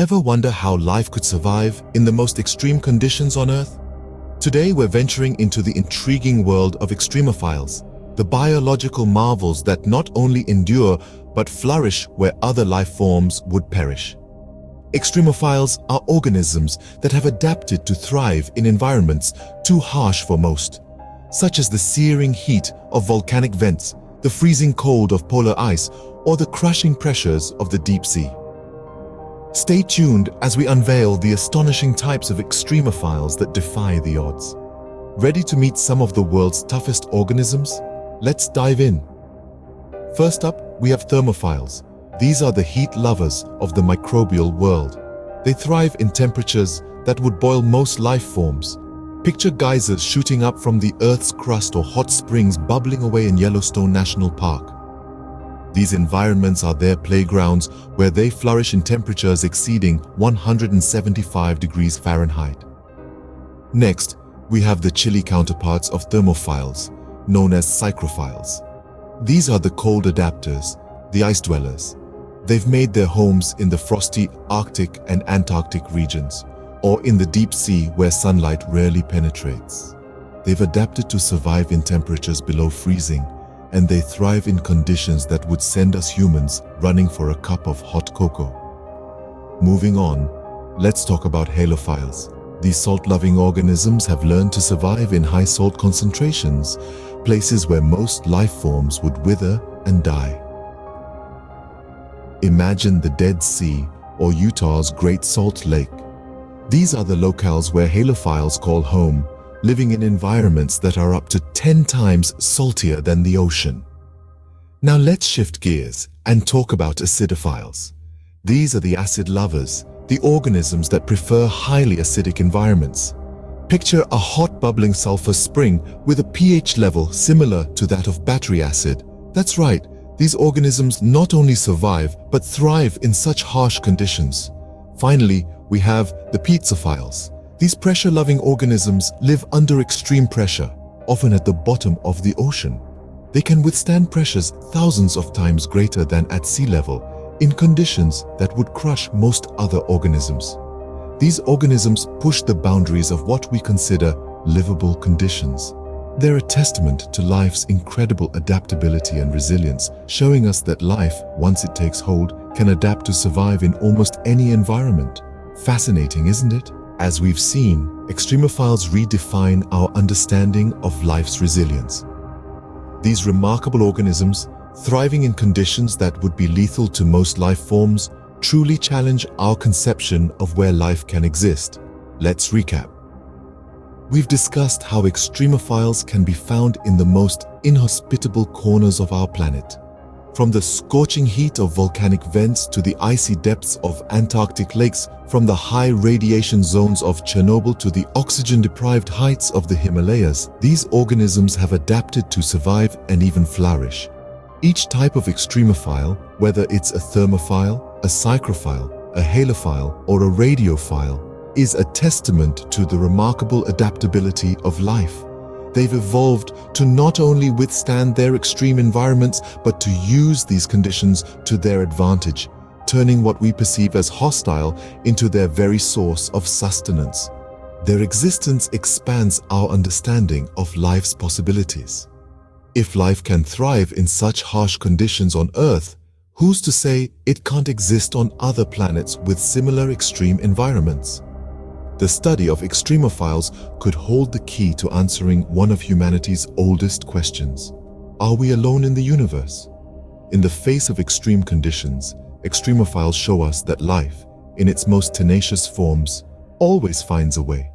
Ever wonder how life could survive in the most extreme conditions on Earth? Today we're venturing into the intriguing world of extremophiles, the biological marvels that not only endure but flourish where other life forms would perish. Extremophiles are organisms that have adapted to thrive in environments too harsh for most, such as the searing heat of volcanic vents, the freezing cold of polar ice, or the crushing pressures of the deep sea. Stay tuned as we unveil the astonishing types of extremophiles that defy the odds. Ready to meet some of the world's toughest organisms? Let's dive in. First up, we have thermophiles. These are the heat lovers of the microbial world. They thrive in temperatures that would boil most life forms. Picture geysers shooting up from the Earth's crust or hot springs bubbling away in Yellowstone National Park. These environments are their playgrounds where they flourish in temperatures exceeding 175 degrees Fahrenheit. Next, we have the chilly counterparts of thermophiles, known as psychrophiles. These are the cold adapters, the ice dwellers. They've made their homes in the frosty Arctic and Antarctic regions, or in the deep sea where sunlight rarely penetrates. They've adapted to survive in temperatures below freezing, and they thrive in conditions that would send us humans running for a cup of hot cocoa. Moving on, let's talk about halophiles. These salt-loving organisms have learned to survive in high salt concentrations, places where most life forms would wither and die. Imagine the Dead Sea or Utah's Great Salt Lake. These are the locales where halophiles call home, living in environments that are up to 10 times saltier than the ocean. Now let's shift gears and talk about acidophiles. These are the acid lovers, the organisms that prefer highly acidic environments. Picture a hot bubbling sulfur spring with a pH level similar to that of battery acid. That's right, these organisms not only survive but thrive in such harsh conditions. Finally, we have the pietzophiles. These pressure-loving organisms live under extreme pressure, often at the bottom of the ocean. They can withstand pressures thousands of times greater than at sea level, in conditions that would crush most other organisms. These organisms push the boundaries of what we consider livable conditions. They're a testament to life's incredible adaptability and resilience, showing us that life, once it takes hold, can adapt to survive in almost any environment. Fascinating, isn't it? As we've seen, extremophiles redefine our understanding of life's resilience. These remarkable organisms, thriving in conditions that would be lethal to most life forms, truly challenge our conception of where life can exist. Let's recap. We've discussed how extremophiles can be found in the most inhospitable corners of our planet. From the scorching heat of volcanic vents to the icy depths of Antarctic lakes, from the high radiation zones of Chernobyl to the oxygen-deprived heights of the Himalayas, these organisms have adapted to survive and even flourish. Each type of extremophile, whether it's a thermophile, a psychrophile, a halophile, or a radiophile, is a testament to the remarkable adaptability of life. They've evolved to not only withstand their extreme environments, but to use these conditions to their advantage, turning what we perceive as hostile into their very source of sustenance. Their existence expands our understanding of life's possibilities. If life can thrive in such harsh conditions on Earth, who's to say it can't exist on other planets with similar extreme environments? The study of extremophiles could hold the key to answering one of humanity's oldest questions. Are we alone in the universe? In the face of extreme conditions, extremophiles show us that life, in its most tenacious forms, always finds a way.